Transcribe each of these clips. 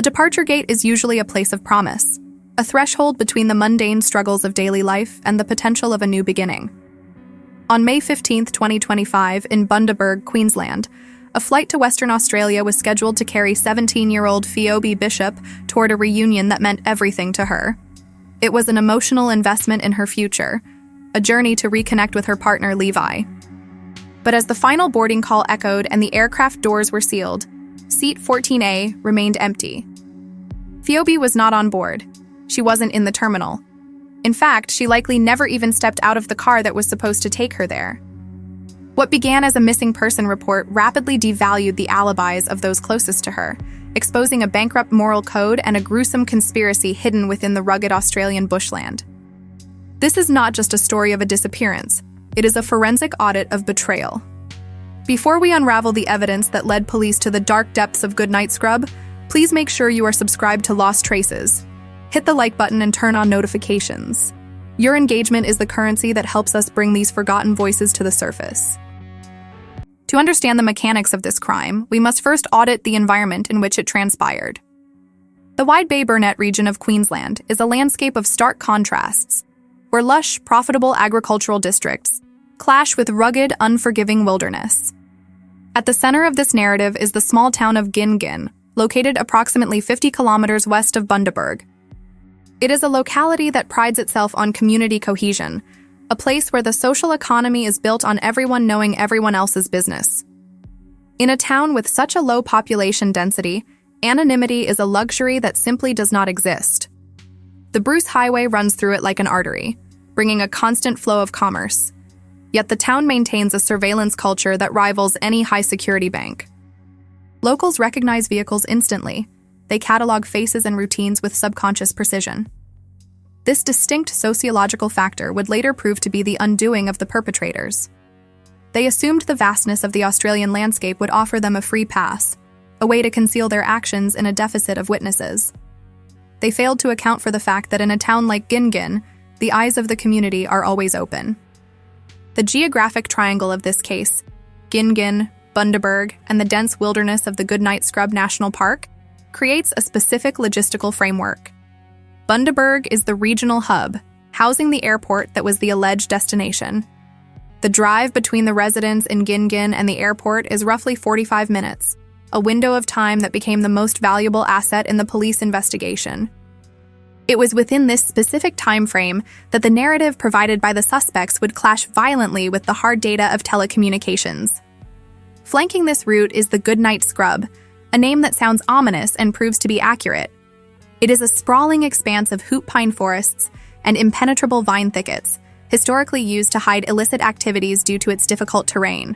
The departure gate is usually a place of promise, a threshold between the mundane struggles of daily life and the potential of a new beginning. On May 15, 2025, in Bundaberg, Queensland, a flight to Western Australia was scheduled to carry 17-year-old Pheobe Bishop toward a reunion that meant everything to her. It was an emotional investment in her future, a journey to reconnect with her partner Levi. But as the final boarding call echoed and the aircraft doors were sealed, seat 14A remained empty. Pheobe was not on board. She wasn't in the terminal. In fact, she likely never even stepped out of the car that was supposed to take her there. What began as a missing person report rapidly devalued the alibis of those closest to her, exposing a bankrupt moral code and a gruesome conspiracy hidden within the rugged Australian bushland. This is not just a story of a disappearance. It is a forensic audit of betrayal. Before we unravel the evidence that led police to the dark depths of Goodnight Scrub, please make sure you are subscribed to Lost Traces. Hit the like button and turn on notifications. Your engagement is the currency that helps us bring these forgotten voices to the surface. To understand the mechanics of this crime, we must first audit the environment in which it transpired. The Wide Bay Burnett region of Queensland is a landscape of stark contrasts, where lush, profitable agricultural districts clash with rugged, unforgiving wilderness. At the center of this narrative is the small town of Gin Gin, located approximately 50 kilometers west of Bundaberg. It is a locality that prides itself on community cohesion, a place where the social economy is built on everyone knowing everyone else's business. In a town with such a low population density, anonymity is a luxury that simply does not exist. The Bruce Highway runs through it like an artery, bringing a constant flow of commerce. Yet the town maintains a surveillance culture that rivals any high-security bank. Locals recognize vehicles instantly. They catalog faces and routines with subconscious precision. This distinct sociological factor would later prove to be the undoing of the perpetrators. They assumed the vastness of the Australian landscape would offer them a free pass, a way to conceal their actions in a deficit of witnesses. They failed to account for the fact that in a town like Gin Gin, the eyes of the community are always open. The geographic triangle of this case, Gin Gin, Bundaberg, and the dense wilderness of the Goodnight Scrub National Park, creates a specific logistical framework. Bundaberg is the regional hub, housing the airport that was the alleged destination. The drive between the residents in Gin Gin and the airport is roughly 45 minutes, a window of time that became the most valuable asset in the police investigation. It was within this specific time frame that the narrative provided by the suspects would clash violently with the hard data of telecommunications. Flanking this route is the Goodnight Scrub, a name that sounds ominous and proves to be accurate. It is a sprawling expanse of hoop pine forests and impenetrable vine thickets, historically used to hide illicit activities due to its difficult terrain.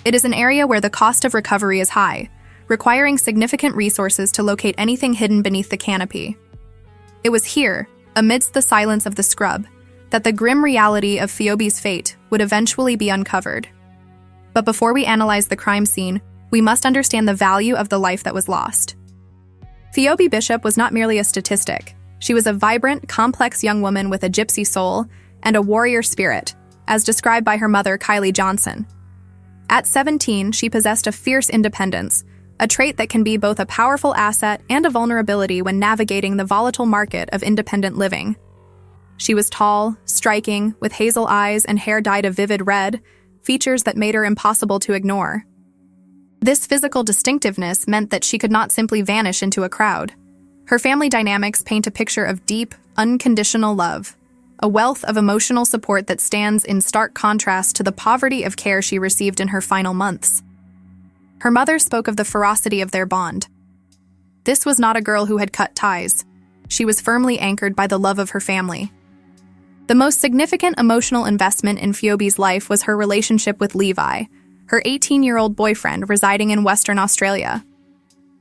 It is an area where the cost of recovery is high, requiring significant resources to locate anything hidden beneath the canopy. It was here, amidst the silence of the scrub, that the grim reality of Pheobe's fate would eventually be uncovered. But before we analyze the crime scene, we must understand the value of the life that was lost. Pheobe Bishop was not merely a statistic. She was a vibrant, complex young woman with a gypsy soul and a warrior spirit, as described by her mother, Kylie Johnson. At 17, she possessed a fierce independence, a trait that can be both a powerful asset and a vulnerability when navigating the volatile market of independent living. She was tall, striking, with hazel eyes and hair dyed a vivid red, features that made her impossible to ignore. This physical distinctiveness meant that she could not simply vanish into a crowd. Her family dynamics paint a picture of deep, unconditional love, a wealth of emotional support that stands in stark contrast to the poverty of care she received in her final months. Her mother spoke of the ferocity of their bond. This was not a girl who had cut ties. She was firmly anchored by the love of her family. The most significant emotional investment in Pheobe's life was her relationship with Levi, her 18-year-old boyfriend residing in Western Australia.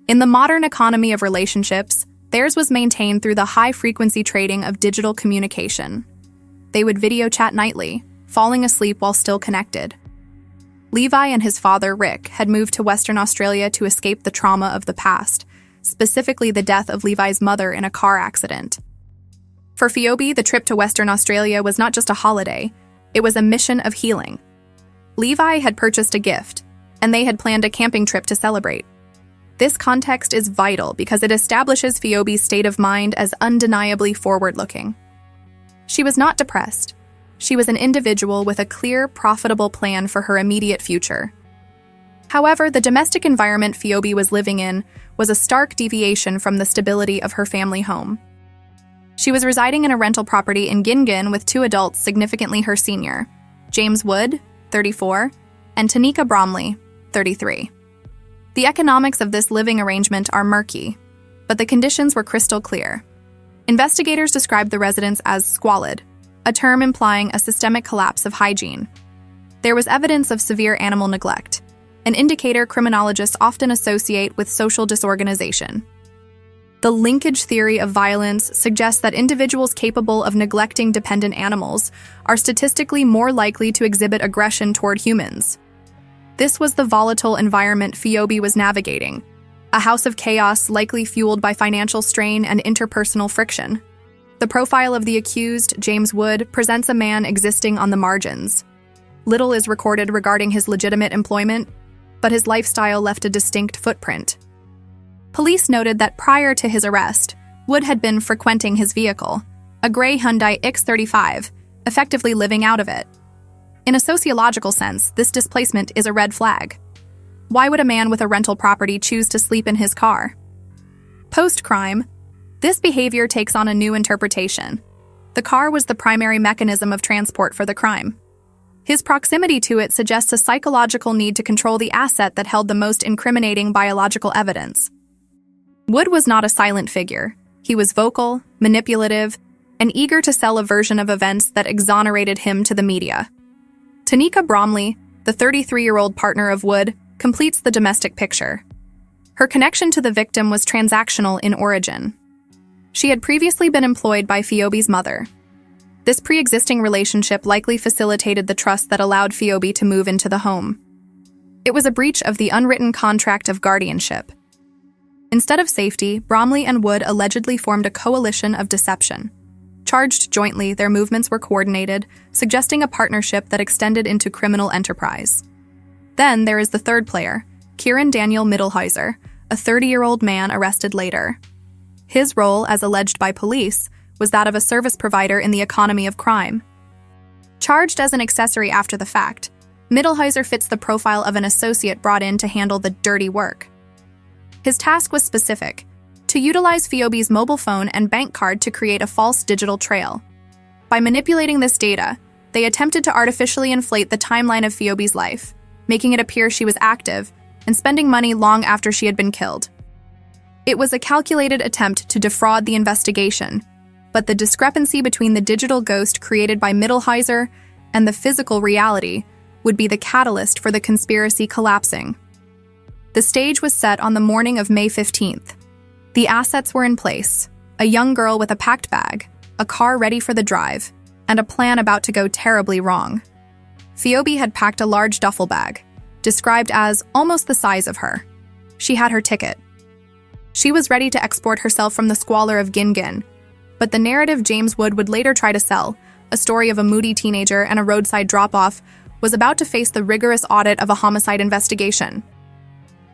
In the modern economy of relationships, theirs was maintained through the high-frequency trading of digital communication. They would video chat nightly, falling asleep while still connected. Levi and his father, Rick, had moved to Western Australia to escape the trauma of the past, specifically the death of Levi's mother in a car accident. For Pheobe, the trip to Western Australia was not just a holiday, it was a mission of healing. Levi had purchased a gift, and they had planned a camping trip to celebrate. This context is vital because it establishes Pheobe's state of mind as undeniably forward-looking. She was not depressed. She was an individual with a clear, profitable plan for her immediate future. However, the domestic environment Pheobe was living in was a stark deviation from the stability of her family home. She was residing in a rental property in Gingin with two adults significantly her senior, James Wood, 34, and Tanika Bromley, 33. The economics of this living arrangement are murky, but the conditions were crystal clear. Investigators described the residence as squalid, a term implying a systemic collapse of hygiene. There was evidence of severe animal neglect, an indicator criminologists often associate with social disorganization. The linkage theory of violence suggests that individuals capable of neglecting dependent animals are statistically more likely to exhibit aggression toward humans. This was the volatile environment Pheobe was navigating, a house of chaos likely fueled by financial strain and interpersonal friction. The profile of the accused, James Wood, presents a man existing on the margins. Little is recorded regarding his legitimate employment, but his lifestyle left a distinct footprint. Police noted that prior to his arrest, Wood had been frequenting his vehicle, a gray Hyundai X35, effectively living out of it. In a sociological sense, this displacement is a red flag. Why would a man with a rental property choose to sleep in his car? Post-crime, this behavior takes on a new interpretation. The car was the primary mechanism of transport for the crime. His proximity to it suggests a psychological need to control the asset that held the most incriminating biological evidence. Wood was not a silent figure. He was vocal, manipulative, and eager to sell a version of events that exonerated him to the media. Tanika Bromley, the 33-year-old partner of Wood, completes the domestic picture. Her connection to the victim was transactional in origin. She had previously been employed by Pheobe's mother. This pre-existing relationship likely facilitated the trust that allowed Pheobe to move into the home. It was a breach of the unwritten contract of guardianship. Instead of safety, Bromley and Wood allegedly formed a coalition of deception. Charged jointly, their movements were coordinated, suggesting a partnership that extended into criminal enterprise. Then there is the third player, Kieran Daniel Mittelhäuser, a 30-year-old man arrested later. His role, as alleged by police, was that of a service provider in the economy of crime. Charged as an accessory after the fact, Mittelhäuser fits the profile of an associate brought in to handle the dirty work. His task was specific: to utilize Pheobe's mobile phone and bank card to create a false digital trail. By manipulating this data, they attempted to artificially inflate the timeline of Pheobe's life, making it appear she was active and spending money long after she had been killed. It was a calculated attempt to defraud the investigation, but the discrepancy between the digital ghost created by Mittelhäuser and the physical reality would be the catalyst for the conspiracy collapsing. The stage was set on the morning of May 15th. The assets were in place: a young girl with a packed bag, a car ready for the drive, and a plan about to go terribly wrong. Pheobe had packed a large duffel bag, described as almost the size of her. She had her ticket. She was ready to export herself from the squalor of Gingin, but the narrative James Wood would later try to sell, a story of a moody teenager and a roadside drop-off, was about to face the rigorous audit of a homicide investigation.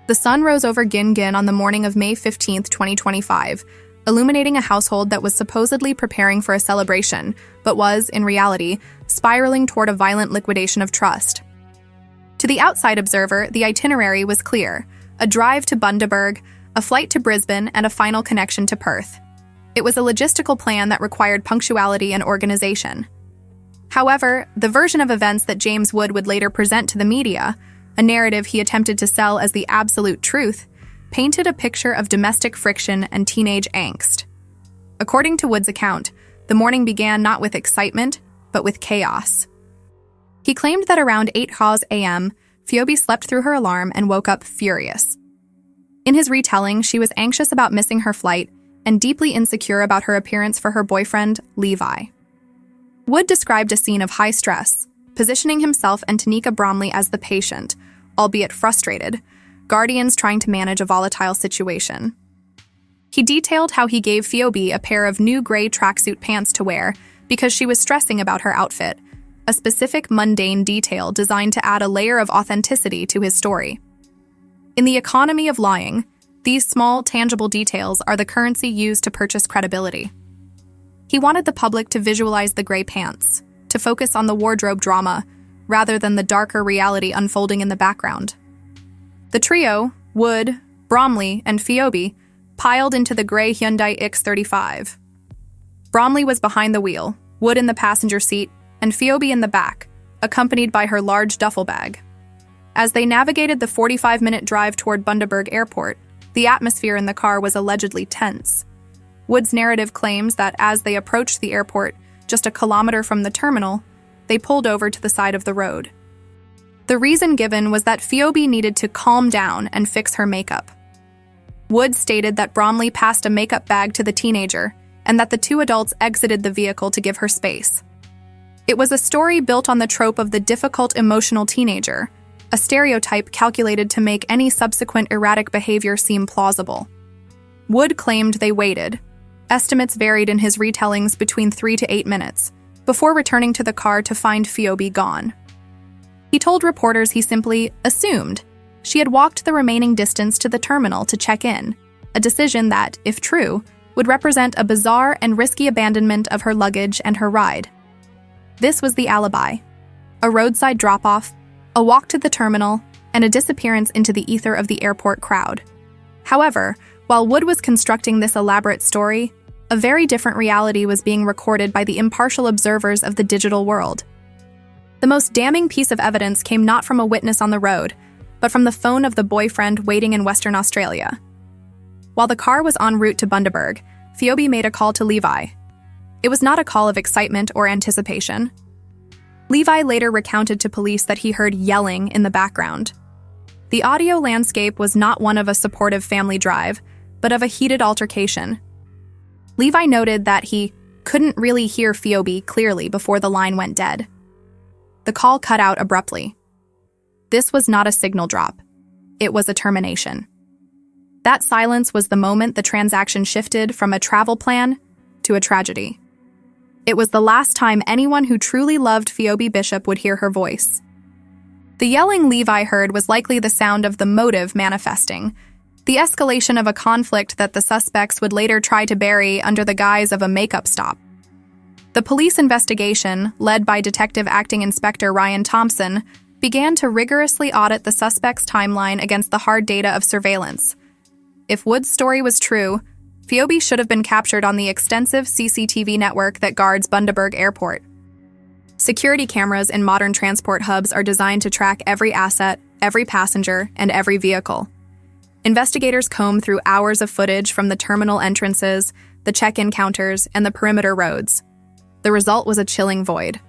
The sun rose over Gingin on the morning of May 15, 2025, illuminating a household that was supposedly preparing for a celebration, but was, in reality, spiraling toward a violent liquidation of trust. To the outside observer, the itinerary was clear: a drive to Bundaberg, a flight to Brisbane, and a final connection to Perth. It was a logistical plan that required punctuality and organization. However, the version of events that James Wood would later present to the media, a narrative he attempted to sell as the absolute truth, painted a picture of domestic friction and teenage angst. According to Wood's account, the morning began not with excitement, but with chaos. He claimed that around 8:00 a.m., Pheobe slept through her alarm and woke up furious. In his retelling, she was anxious about missing her flight and deeply insecure about her appearance for her boyfriend, Levi. Wood described a scene of high stress, positioning himself and Tanika Bromley as the patient, albeit frustrated, guardians trying to manage a volatile situation. He detailed how he gave Pheobe a pair of new gray tracksuit pants to wear because she was stressing about her outfit, a specific mundane detail designed to add a layer of authenticity to his story. In the economy of lying, These small, tangible details are the currency used to purchase credibility. He wanted the public to visualize the gray pants, to focus on the wardrobe drama, rather than the darker reality unfolding in the background. The trio, Wood, Bromley, and Pheobe, piled into the gray Hyundai X35. Bromley was behind the wheel, Wood in the passenger seat, and Pheobe in the back, accompanied by her large duffel bag. As they navigated the 45-minute drive toward Bundaberg Airport, the atmosphere in the car was allegedly tense. Wood's narrative claims that as they approached the airport, just a kilometer from the terminal, they pulled over to the side of the road. The reason given was that Pheobe needed to calm down and fix her makeup. Wood stated that Bromley passed a makeup bag to the teenager and that the two adults exited the vehicle to give her space. It was a story built on the trope of the difficult emotional teenager, a stereotype calculated to make any subsequent erratic behavior seem plausible. Wood claimed they waited. Estimates varied in his retellings between 3 to 8 minutes, before returning to the car to find Pheobe gone. He told reporters he simply assumed she had walked the remaining distance to the terminal to check in, a decision that, if true, would represent a bizarre and risky abandonment of her luggage and her ride. This was the alibi: a roadside drop-off, a walk to the terminal, and a disappearance into the ether of the airport crowd. However, while Wood was constructing this elaborate story, a very different reality was being recorded by the impartial observers of the digital world. The most damning piece of evidence came not from a witness on the road, but from the phone of the boyfriend waiting in Western Australia. While the car was en route to Bundaberg, Pheobe made a call to Levi. It was not a call of excitement or anticipation. Levi later recounted to police that he heard yelling in the background. The audio landscape was not one of a supportive family drive, but of a heated altercation. Levi noted that he couldn't really hear Pheobe clearly before the line went dead. The call cut out abruptly. This was not a signal drop. It was a termination. That silence was the moment the transaction shifted from a travel plan to a tragedy. It was the last time anyone who truly loved Pheobe Bishop would hear her voice. The yelling Levi heard was likely the sound of the motive manifesting, the escalation of a conflict that the suspects would later try to bury under the guise of a makeup stop. The police investigation, led by Detective Acting Inspector Ryan Thompson, began to rigorously audit the suspect's timeline against the hard data of surveillance. If Wood's story was true, Pheobe should have been captured on the extensive CCTV network that guards Bundaberg Airport. Security cameras in modern transport hubs are designed to track every asset, every passenger, and every vehicle. Investigators combed through hours of footage from the terminal entrances, the check-in counters, and the perimeter roads. The result was a chilling void.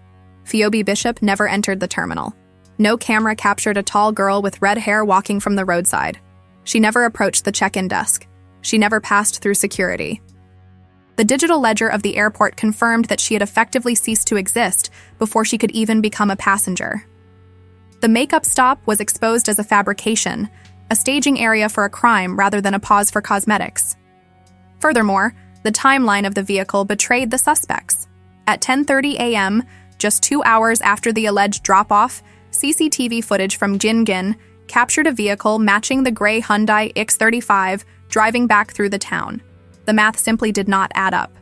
Pheobe Bishop never entered the terminal. No camera captured a tall girl with red hair walking from the roadside. She never approached the check-in desk. She never passed through security. The digital ledger of the airport confirmed that she had effectively ceased to exist before she could even become a passenger. The makeup stop was exposed as a fabrication, a staging area for a crime rather than a pause for cosmetics. Furthermore, the timeline of the vehicle betrayed the suspects. At 10:30 a.m., just 2 hours after the alleged drop-off, CCTV footage from Gingin captured a vehicle matching the gray Hyundai X35 driving back through the town. The math simply did not add up.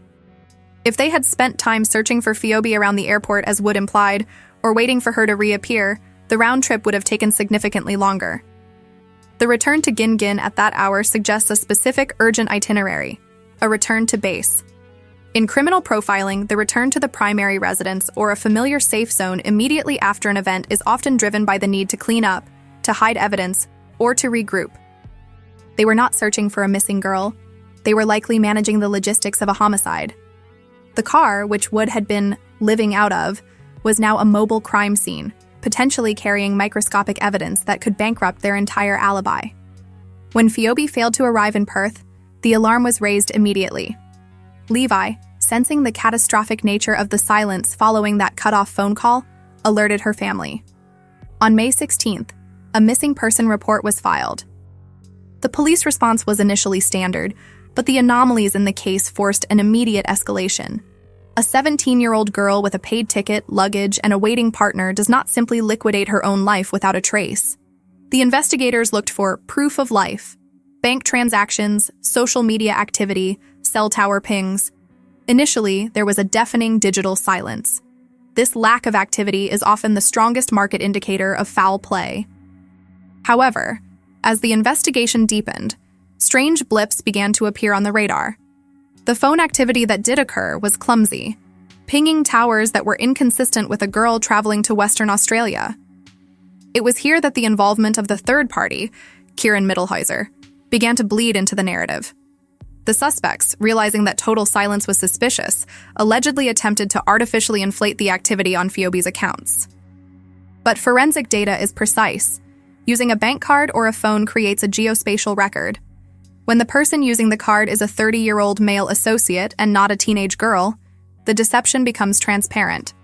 If they had spent time searching for Pheobe around the airport, as Wood implied, or waiting for her to reappear, the round trip would have taken significantly longer. The return to Gingin at that hour suggests a specific urgent itinerary, a return to base. In criminal profiling, the return to the primary residence or a familiar safe zone immediately after an event is often driven by the need to clean up, to hide evidence, or to regroup. They were not searching for a missing girl. They were likely managing the logistics of a homicide. The car, which Wood had been living out of, was now a mobile crime scene, potentially carrying microscopic evidence that could bankrupt their entire alibi. When Pheobe failed to arrive in Perth, the alarm was raised immediately. Levi, sensing the catastrophic nature of the silence following that cut-off phone call, alerted her family. On May 16th, a missing person report was filed. The police response was initially standard, but the anomalies in the case forced an immediate escalation. A 17-year-old girl with a paid ticket, luggage, and a waiting partner does not simply liquidate her own life without a trace. The investigators looked for proof of life, bank transactions, social media activity, cell tower pings. Initially, there was a deafening digital silence. This lack of activity is often the strongest market indicator of foul play. However, as the investigation deepened, strange blips began to appear on the radar. The phone activity that did occur was clumsy, pinging towers that were inconsistent with a girl traveling to Western Australia. It was here that the involvement of the third party, Kieran Mittelhäuser, began to bleed into the narrative. The suspects, realizing that total silence was suspicious, allegedly attempted to artificially inflate the activity on Pheobe's accounts. But forensic data is precise. Using a bank card or a phone creates a geospatial record. When the person using the card is a 30-year-old male associate and not a teenage girl, the deception becomes transparent.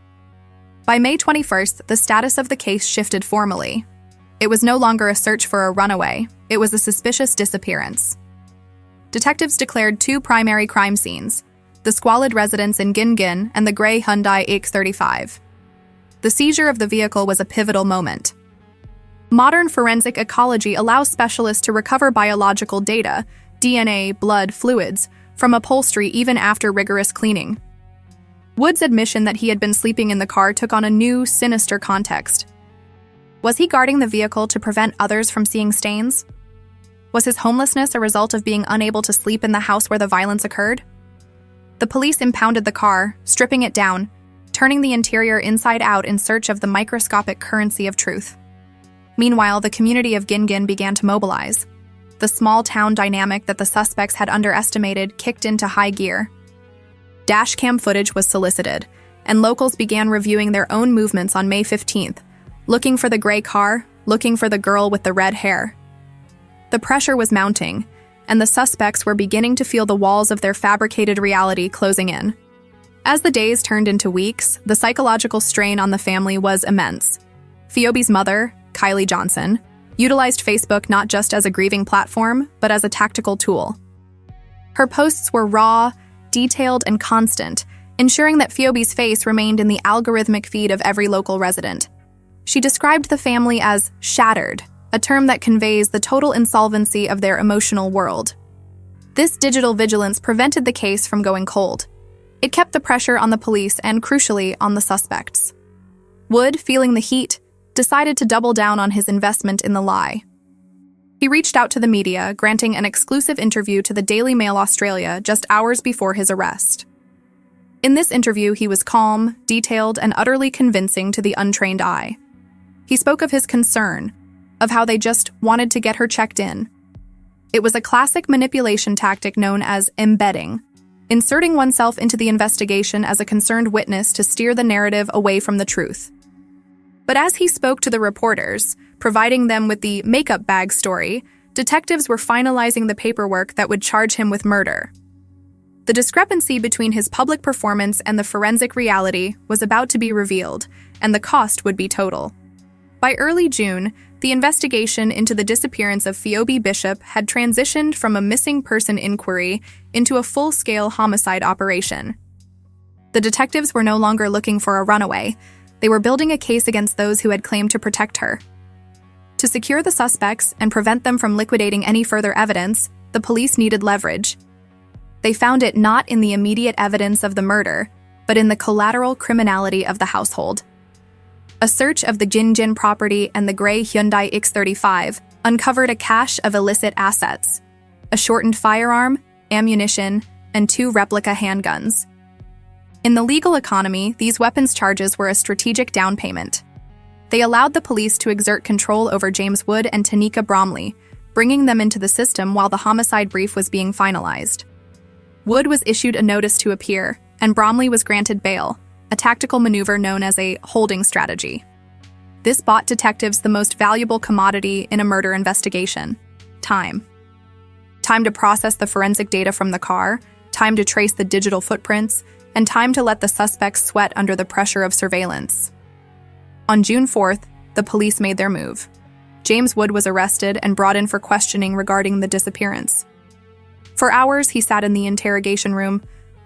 By May 21st, the status of the case shifted formally. It was no longer a search for a runaway, it was a suspicious disappearance. Detectives declared two primary crime scenes, the squalid residence in Gin and the grey Hyundai X35. The seizure of the vehicle was a pivotal moment. Modern forensic ecology allows specialists to recover biological data, DNA, blood, fluids, from upholstery even after rigorous cleaning. Wood's admission that he had been sleeping in the car took on a new, sinister context. Was he guarding the vehicle to prevent others from seeing stains? Was his homelessness a result of being unable to sleep in the house where the violence occurred? The police impounded the car, stripping it down, turning the interior inside out in search of the microscopic currency of truth. Meanwhile, the community of Gin began to mobilize. The small-town dynamic that the suspects had underestimated kicked into high gear. Dashcam footage was solicited, and locals began reviewing their own movements on May 15th, looking for the gray car, looking for the girl with the red hair. The pressure was mounting, and the suspects were beginning to feel the walls of their fabricated reality closing in. As the days turned into weeks, the psychological strain on the family was immense. Pheobe's mother, Kylie Johnson, utilized Facebook not just as a grieving platform, but as a tactical tool. Her posts were raw, detailed, and constant, ensuring that Pheobe's face remained in the algorithmic feed of every local resident. She described the family as shattered, a term that conveys the total insolvency of their emotional world. This digital vigilance prevented the case from going cold. It kept the pressure on the police and, crucially, on the suspects. Wood, feeling the heat, decided to double down on his investment in the lie. He reached out to the media, granting an exclusive interview to the Daily Mail Australia just hours before his arrest. In this interview, he was calm, detailed, and utterly convincing to the untrained eye. He spoke of his concern, of how they just wanted to get her checked in. It was a classic manipulation tactic known as embedding, inserting oneself into the investigation as a concerned witness to steer the narrative away from the truth. But as he spoke to the reporters, providing them with the makeup bag story, detectives were finalizing the paperwork that would charge him with murder. The discrepancy between his public performance and the forensic reality was about to be revealed, and the cost would be total. By early June, the investigation into the disappearance of Pheobe Bishop had transitioned from a missing person inquiry into a full-scale homicide operation. The detectives were no longer looking for a runaway. They were building a case against those who had claimed to protect her. To secure the suspects and prevent them from liquidating any further evidence, the police needed leverage. They found it not in the immediate evidence of the murder, but in the collateral criminality of the household. A search of the Gin property and the grey Hyundai X35 uncovered a cache of illicit assets, a shortened firearm, ammunition, and 2 replica handguns. In the legal economy, these weapons charges were a strategic down payment. They allowed the police to exert control over Wood and Tanika Bromley, bringing them into the system while the homicide brief was being finalized. Wood was issued a notice to appear, and Bromley was granted bail, a tactical maneuver known as a holding strategy. This bought detectives the most valuable commodity in a murder investigation: time. Time to process the forensic data from the car, time to trace the digital footprints, and time to let the suspects sweat under the pressure of surveillance. On June 4th, the police made their move. Wood was arrested and brought in for questioning regarding the disappearance. For hours, he sat in the interrogation room,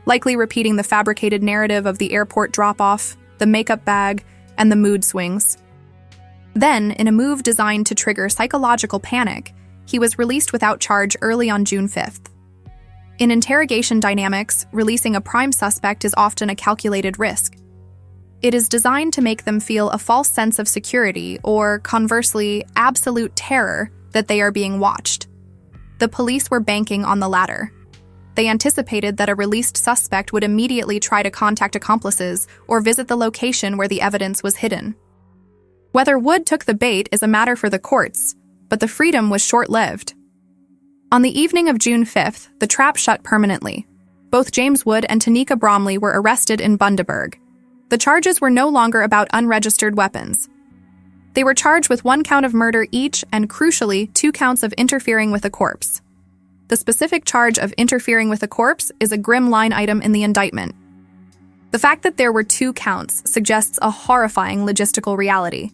likely repeating the fabricated narrative of the airport drop-off, the makeup bag, and the mood swings. Then, in a move designed to trigger psychological panic, he was released without charge early on June 5th. In interrogation dynamics, releasing a prime suspect is often a calculated risk. It is designed to make them feel a false sense of security or, conversely, absolute terror that they are being watched. The police were banking on the latter. They anticipated that a released suspect would immediately try to contact accomplices or visit the location where the evidence was hidden. Whether Wood took the bait is a matter for the courts, but the freedom was short-lived. On the evening of June 5th, the trap shut permanently. Both James Wood and Tanika Bromley were arrested in Bundaberg. The charges were no longer about unregistered weapons. They were charged with 1 count of murder each and, crucially, 2 counts of interfering with a corpse. The specific charge of interfering with a corpse is a grim line item in the indictment. The fact that there were 2 counts suggests a horrifying logistical reality.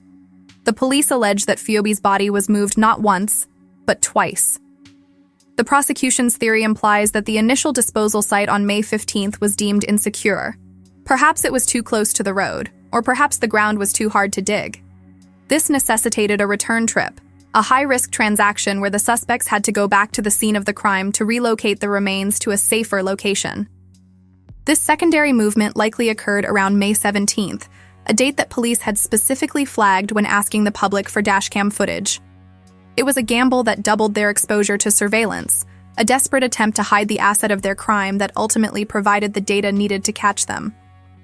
The police allege that Pheobe's body was moved not once, but twice. The prosecution's theory implies that the initial disposal site on May 15th was deemed insecure. Perhaps it was too close to the road, or perhaps the ground was too hard to dig. This necessitated a return trip, a high-risk transaction where the suspects had to go back to the scene of the crime to relocate the remains to a safer location. This secondary movement likely occurred around May 17th, a date that police had specifically flagged when asking the public for dashcam footage. It was a gamble that doubled their exposure to surveillance, a desperate attempt to hide the asset of their crime that ultimately provided the data needed to catch them.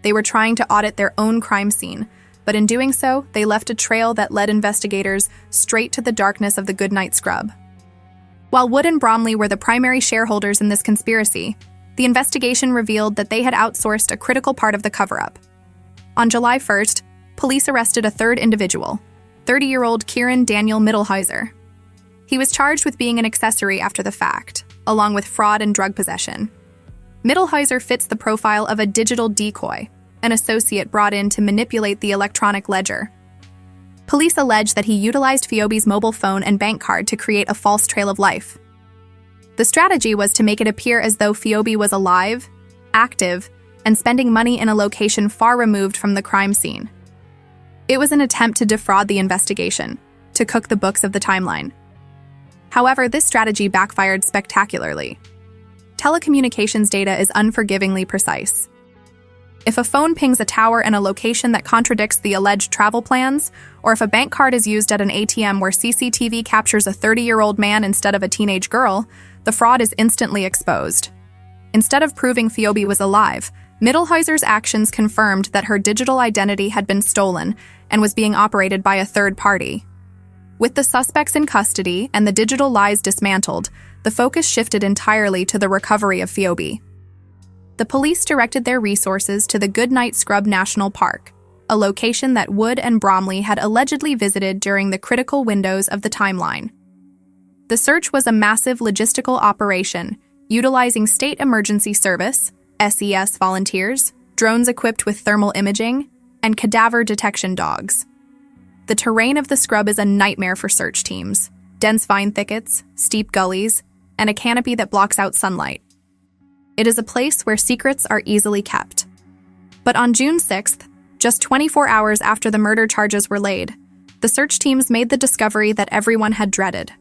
They were trying to audit their own crime scene, but in doing so, they left a trail that led investigators straight to the darkness of the Goodnight Scrub. While Wood and Bromley were the primary shareholders in this conspiracy, the investigation revealed that they had outsourced a critical part of the cover-up. On July 1st, police arrested a third individual, 30-year-old Kieran Daniel Mittelhäuser. He was charged with being an accessory after the fact, along with fraud and drug possession. Mittelhäuser fits the profile of a digital decoy, an associate brought in to manipulate the electronic ledger. Police allege that he utilized Pheobe's mobile phone and bank card to create a false trail of life. The strategy was to make it appear as though Pheobe was alive, active, and spending money in a location far removed from the crime scene. It was an attempt to defraud the investigation, to cook the books of the timeline. However, this strategy backfired spectacularly. Telecommunications data is unforgivingly precise. If a phone pings a tower in a location that contradicts the alleged travel plans, or if a bank card is used at an ATM where CCTV captures a 30-year-old man instead of a teenage girl, the fraud is instantly exposed. Instead of proving Pheobe was alive, Mittelhäuser's actions confirmed that her digital identity had been stolen and was being operated by a third party. With the suspects in custody and the digital lies dismantled, the focus shifted entirely to the recovery of Pheobe. The police directed their resources to the Goodnight Scrub National Park, a location that Wood and Bromley had allegedly visited during the critical windows of the timeline. The search was a massive logistical operation, utilizing State Emergency Service, SES volunteers, drones equipped with thermal imaging, and cadaver detection dogs. The terrain of the scrub is a nightmare for search teams: dense vine thickets, steep gullies, and a canopy that blocks out sunlight. It is a place where secrets are easily kept. But on June 6th, just 24 hours after the murder charges were laid, the search teams made the discovery that everyone had dreaded.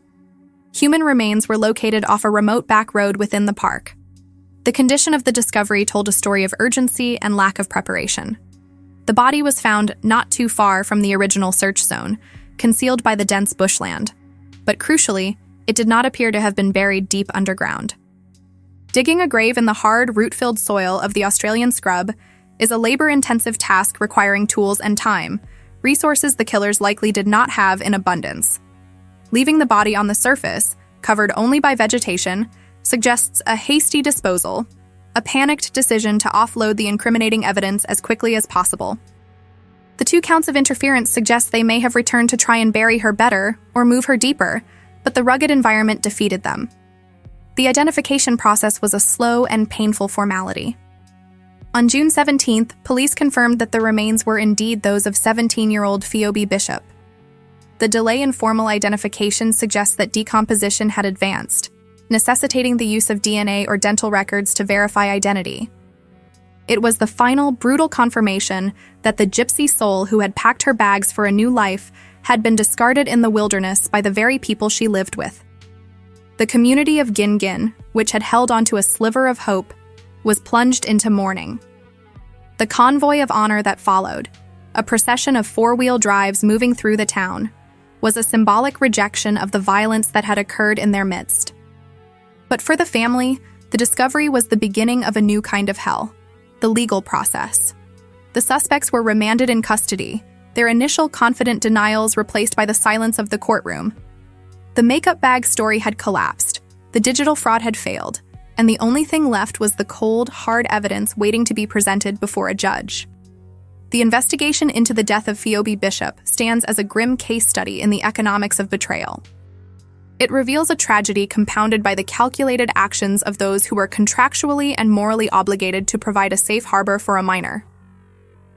Human remains were located off a remote back road within the park. The condition of the discovery told a story of urgency and lack of preparation. The body was found not too far from the original search zone, concealed by the dense bushland. But crucially, it did not appear to have been buried deep underground. Digging a grave in the hard, root-filled soil of the Australian scrub is a labor-intensive task requiring tools and time, resources the killers likely did not have in abundance. Leaving the body on the surface, covered only by vegetation, suggests a hasty disposal, a panicked decision to offload the incriminating evidence as quickly as possible. The 2 counts of interference suggest they may have returned to try and bury her better or move her deeper, but the rugged environment defeated them. The identification process was a slow and painful formality. On June 17th, police confirmed that the remains were indeed those of 17-year-old Pheobe Bishop. The delay in formal identification suggests that decomposition had advanced, necessitating the use of DNA or dental records to verify identity. It was the final, brutal confirmation that the gypsy soul who had packed her bags for a new life had been discarded in the wilderness by the very people she lived with. The community of Gin, which had held onto a sliver of hope, was plunged into mourning. The convoy of honor that followed, a procession of four-wheel drives moving through the town, was a symbolic rejection of the violence that had occurred in their midst. But for the family, the discovery was the beginning of a new kind of hell, the legal process. The suspects were remanded in custody, their initial confident denials replaced by the silence of the courtroom. The makeup bag story had collapsed, the digital fraud had failed, and the only thing left was the cold, hard evidence waiting to be presented before a judge. The investigation into the death of Pheobe Bishop stands as a grim case study in the economics of betrayal. It reveals a tragedy compounded by the calculated actions of those who were contractually and morally obligated to provide a safe harbor for a minor.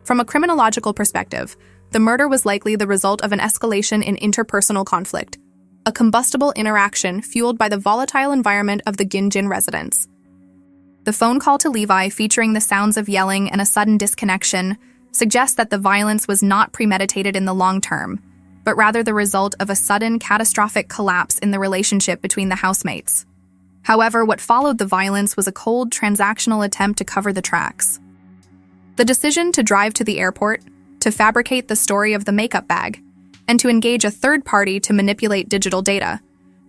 From a criminological perspective, the murder was likely the result of an escalation in interpersonal conflict, a combustible interaction fueled by the volatile environment of the Gin residence. The phone call to Levi featuring the sounds of yelling and a sudden disconnection suggests that the violence was not premeditated in the long term, but rather the result of a sudden, catastrophic collapse in the relationship between the housemates. However, what followed the violence was a cold, transactional attempt to cover the tracks. The decision to drive to the airport, to fabricate the story of the makeup bag, and to engage a third party to manipulate digital data,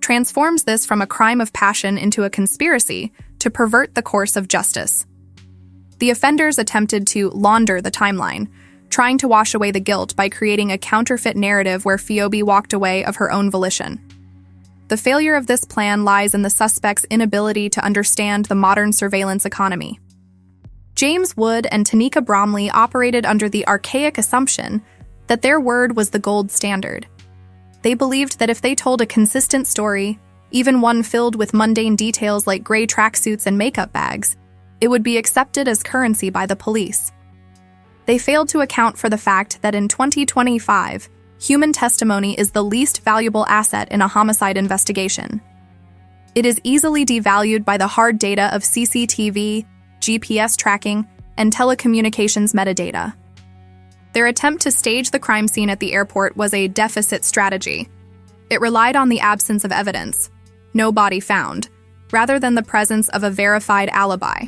transforms this from a crime of passion into a conspiracy to pervert the course of justice. The offenders attempted to launder the timeline, trying to wash away the guilt by creating a counterfeit narrative where Pheobe walked away of her own volition. The failure of this plan lies in the suspect's inability to understand the modern surveillance economy. James Wood and Tanika Bromley operated under the archaic assumption that their word was the gold standard. They believed that if they told a consistent story, even one filled with mundane details like gray tracksuits and makeup bags, it would be accepted as currency by the police. They failed to account for the fact that in 2025, human testimony is the least valuable asset in a homicide investigation. It is easily devalued by the hard data of CCTV, GPS tracking, and telecommunications metadata. Their attempt to stage the crime scene at the airport was a deficit strategy. It relied on the absence of evidence, no body found, rather than the presence of a verified alibi.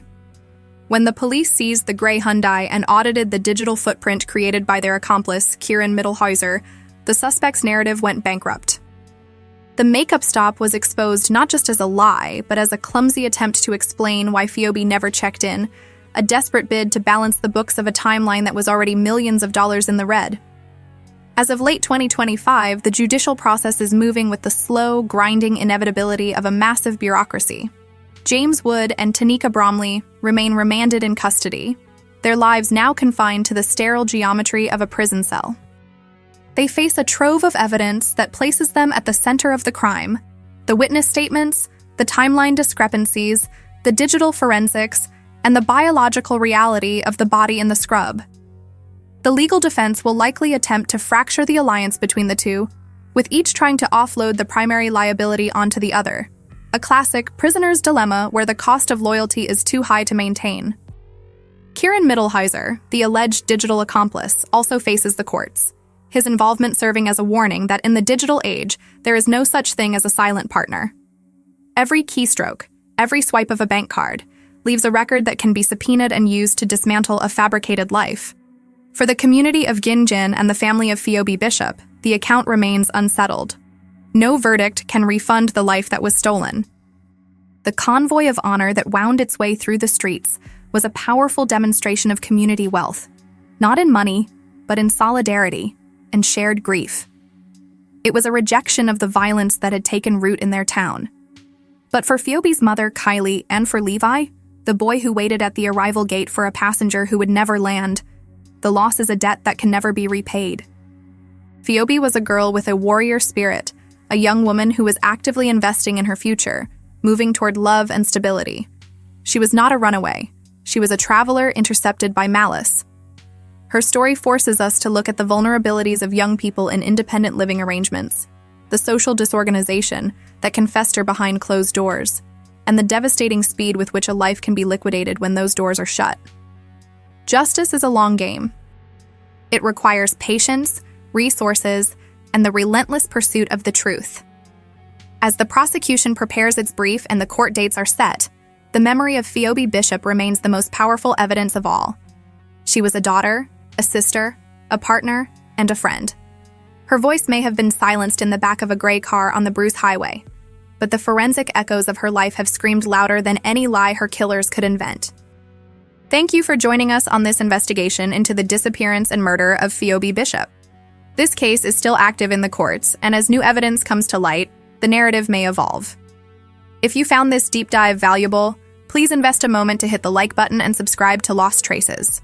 When the police seized the gray Hyundai and audited the digital footprint created by their accomplice, Kieran Mittelhäuser, the suspect's narrative went bankrupt. The makeup stop was exposed not just as a lie, but as a clumsy attempt to explain why Pheobe never checked in, a desperate bid to balance the books of a timeline that was already millions of dollars in the red. As of late 2025, the judicial process is moving with the slow, grinding inevitability of a massive bureaucracy. James Wood and Tanika Bromley remain remanded in custody, their lives now confined to the sterile geometry of a prison cell. They face a trove of evidence that places them at the center of the crime: the witness statements, the timeline discrepancies, the digital forensics, and the biological reality of the body in the scrub. The legal defense will likely attempt to fracture the alliance between the two, with each trying to offload the primary liability onto the other. A classic prisoner's dilemma where the cost of loyalty is too high to maintain. Kieran Mittelhäuser, the alleged digital accomplice, also faces the courts, his involvement serving as a warning that in the digital age, there is no such thing as a silent partner. Every keystroke, every swipe of a bank card, leaves a record that can be subpoenaed and used to dismantle a fabricated life. For the community of Gin and the family of Pheobe Bishop, the account remains unsettled. No verdict can refund the life that was stolen. The convoy of honor that wound its way through the streets was a powerful demonstration of community wealth, not in money, but in solidarity and shared grief. It was a rejection of the violence that had taken root in their town. But for Pheobe's mother, Kylie, and for Levi, the boy who waited at the arrival gate for a passenger who would never land, the loss is a debt that can never be repaid. Pheobe was a girl with a warrior spirit, a young woman who was actively investing in her future, moving toward love and stability. She was not a runaway. She was a traveler intercepted by malice. Her story forces us to look at the vulnerabilities of young people in independent living arrangements, the social disorganization that can fester behind closed doors, and the devastating speed with which a life can be liquidated when those doors are shut. Justice is a long game. It requires patience, resources, and the relentless pursuit of the truth. As the prosecution prepares its brief and the court dates are set, the memory of Pheobe Bishop remains the most powerful evidence of all. She was a daughter, a sister, a partner, and a friend. Her voice may have been silenced in the back of a gray car on the Bruce Highway, but the forensic echoes of her life have screamed louder than any lie her killers could invent. Thank you for joining us on this investigation into the disappearance and murder of Pheobe Bishop. This case is still active in the courts, and as new evidence comes to light, the narrative may evolve. If you found this deep dive valuable, please invest a moment to hit the like button and subscribe to Lost Traces.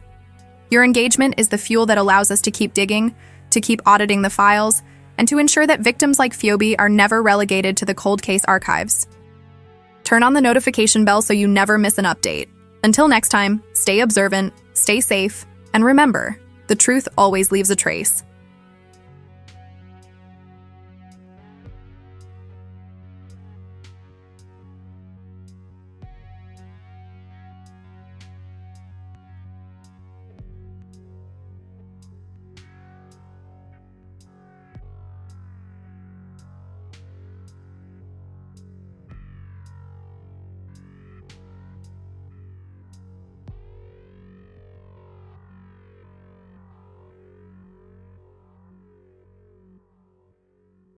Your engagement is the fuel that allows us to keep digging, to keep auditing the files, and to ensure that victims like Pheobe are never relegated to the cold case archives. Turn on the notification bell so you never miss an update. Until next time, stay observant, stay safe, and remember, the truth always leaves a trace.